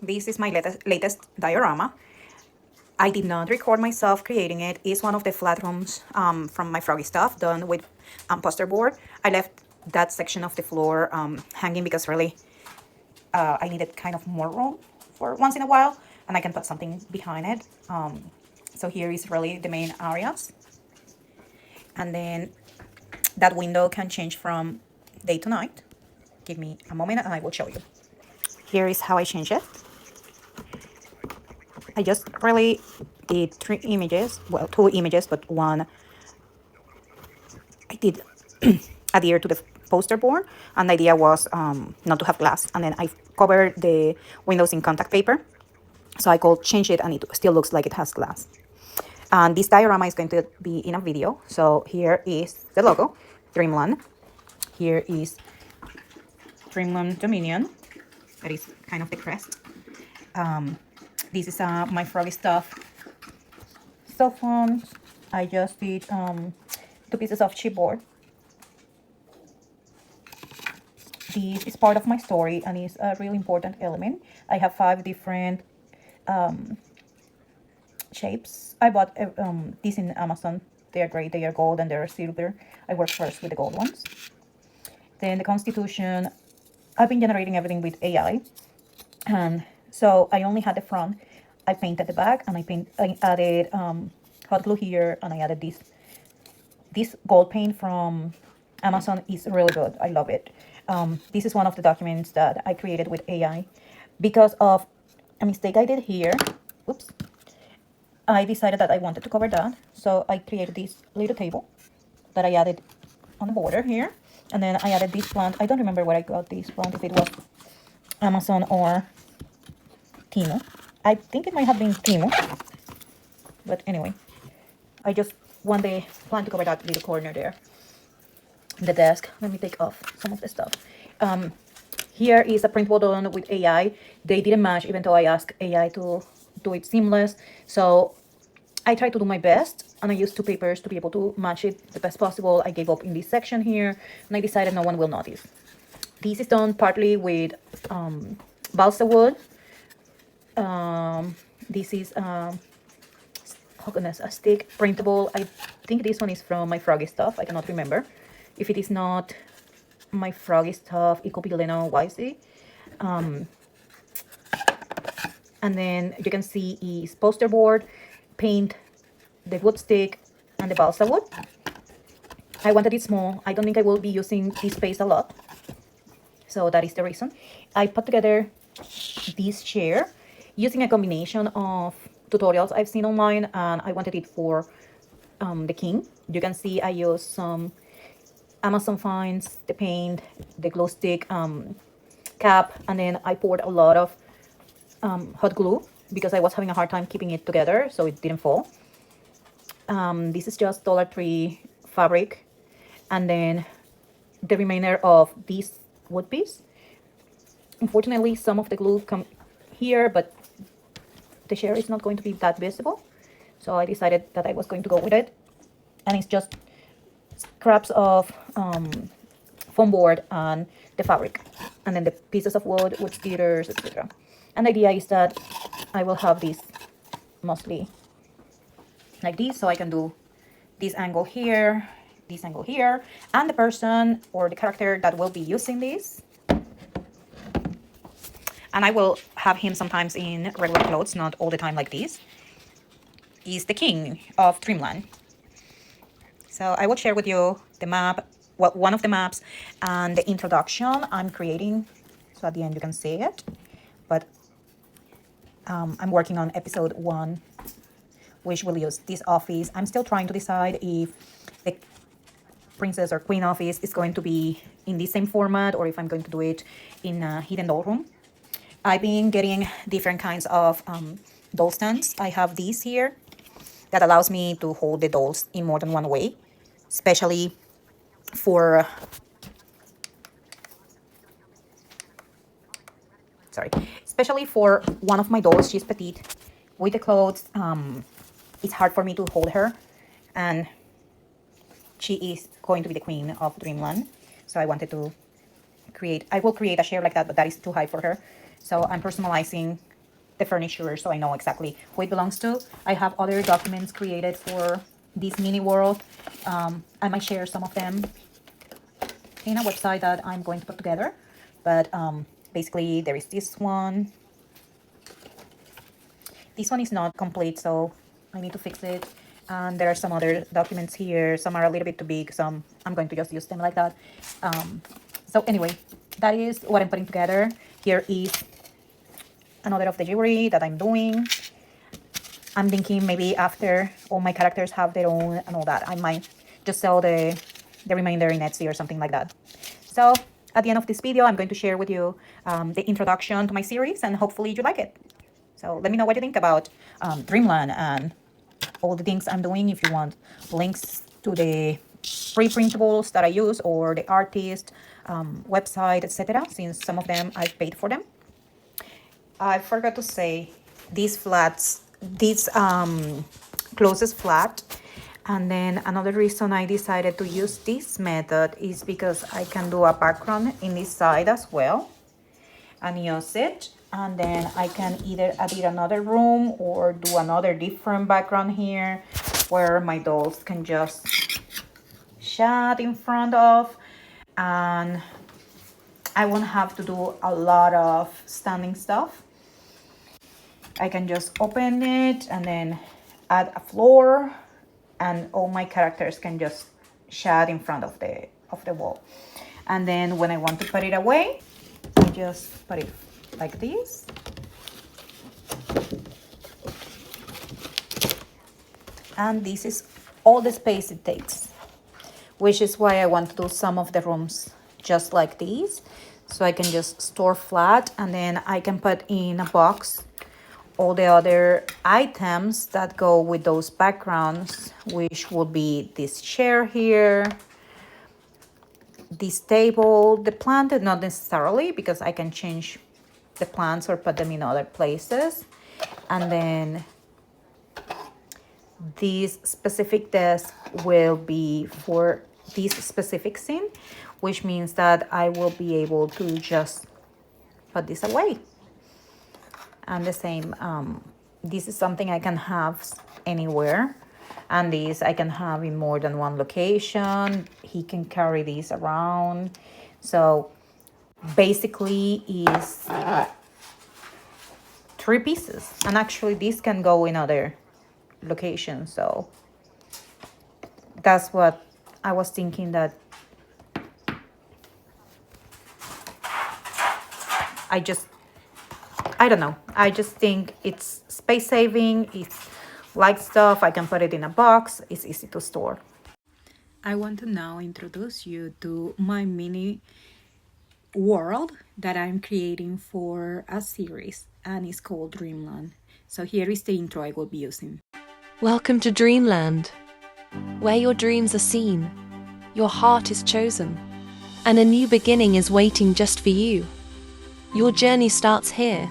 This is my latest diorama. I did not record myself creating it. It's one of the flat rooms from my Froggy stuff done with poster board. I left that section of the floor hanging because really I needed kind of more room for once in a while, and I can put something behind it. So here is really the main areas. And then that window can change from day to night. Give me a moment and I will show you. Here is how I change it. I just really did 3 images, well, 2 images, but one I did adhere to the poster board, and the idea was not to have glass. And then I covered the windows in contact paper, so I could change it and it still looks like it has glass. And this diorama is going to be in a video. So here is the logo, Dreamland. Here is Dreamland Dominion. That is kind of the crest. This is my Froggy stuff cell phone. I just did 2 pieces of chipboard. This is part of my story and is a really important element. I have 5 different shapes. I bought these in Amazon. They are great. They are gold and they're silver. I work first with the gold ones. Then the Constitution. I've been generating everything with AI, and so I only had the front. I painted the back, and I added hot glue here, and I added this gold paint from Amazon is really good. I love it. This is one of the documents that I created with AI because of a mistake I did here. Oops. I decided that I wanted to cover that, so I created this little table that I added on the border here, and then I added this plant. I don't remember where I got this plant, if it was Amazon or Timo. I think it might have been Timo, but anyway, I just want the plant to cover that little corner there. The desk. Let me take off some of the stuff. Here is a printable done with AI. They didn't match, even though I asked AI to do it seamless. So I tried to do my best, and I used 2 papers to be able to match it the best possible. I gave up in this section here, and I decided no one will notice. This is done partly with balsa wood. This is oh goodness, a stick printable. I think this one is from my Froggy stuff. I cannot remember. If it is not my Froggy stuff, it could be Leno YC. And then you can see is poster board, paint, the wood stick, and the balsa wood. I wanted it small. I don't think I will be using this space a lot, so that is the reason. I put together this chair using a combination of tutorials I've seen online, and I wanted it for the king. You can see I used some Amazon finds, the paint, the glue stick cap, and then I poured a lot of hot glue because I was having a hard time keeping it together so it didn't fall. This is just Dollar Tree fabric, and then the remainder of this wood piece. Unfortunately, some of the glue come here, but the chair is not going to be that visible, so I decided that I was going to go with it. And it's just scraps of foam board and the fabric, and then the pieces of wood, wood splitters, etc. And the idea is that I will have this mostly like this, so I can do this angle here, and the person or the character that will be using this, and I will have him sometimes in regular clothes, not all the time like this, is the king of Dreamland. So I will share with you the map, well, one of the maps, and the introduction I'm creating, so at the end you can see it. But I'm working on episode 1, which will use this office. I'm still trying to decide if the princess or queen office is going to be in the same format or if I'm going to do it in a hidden doll room. I've been getting different kinds of doll stands. I have these here that allows me to hold the dolls in more than one way, especially for one of my dolls. She's petite with the clothes. It's hard for me to hold her, and she is going to be the queen of Dreamland, so I wanted to I will create a chair like that, but that is too high for her. So I'm personalizing the furniture so I know exactly who it belongs to. I have other documents created for this mini world. I might share some of them in a website that I'm going to put together. But basically there is this one. This one is not complete, so I need to fix it. And there are some other documents here. Some are a little bit too big, some I'm going to just use them like that. So anyway, that is what I'm putting together. Here is another of the jewelry that I'm doing. I'm thinking maybe after all my characters have their own and all that, I might just sell the remainder in Etsy or something like that. So at the end of this video, I'm going to share with you the introduction to my series, and hopefully you like it. So let me know what you think about Dreamland and all the things I'm doing. If you want links to the free printables that I use or the artist website, etc., since some of them I've paid for them. I forgot to say, these flats, this closes flat. And then another reason I decided to use this method is because I can do a background in this side as well and use it. And then I can either edit another room or do another different background here where my dolls can just chat in front of, and I won't have to do a lot of standing stuff. I can just open it and then add a floor, and all my characters can just chat in front of the wall. And then when I want to put it away, I just put it like this. And this is all the space it takes, which is why I want to do some of the rooms just like these, so I can just store flat, and then I can put in a box all the other items that go with those backgrounds, which will be this chair here, this table, the plant, not necessarily, because I can change the plants or put them in other places. And then this specific desk will be for this specific scene, which means that I will be able to just put this away. And the same, this is something I can have anywhere, and this I can have in more than one location. He can carry these around. So basically is 3 pieces, and actually this can go in other locations. So that's what I was thinking, that I don't know, I just think it's space saving, it's light stuff, I can put it in a box, it's easy to store. I want to now introduce you to my mini world that I'm creating for a series, and it's called Dreamland. So here is the intro I will be using. Welcome to Dreamland, where your dreams are seen, your heart is chosen, and a new beginning is waiting just for you. Your journey starts here.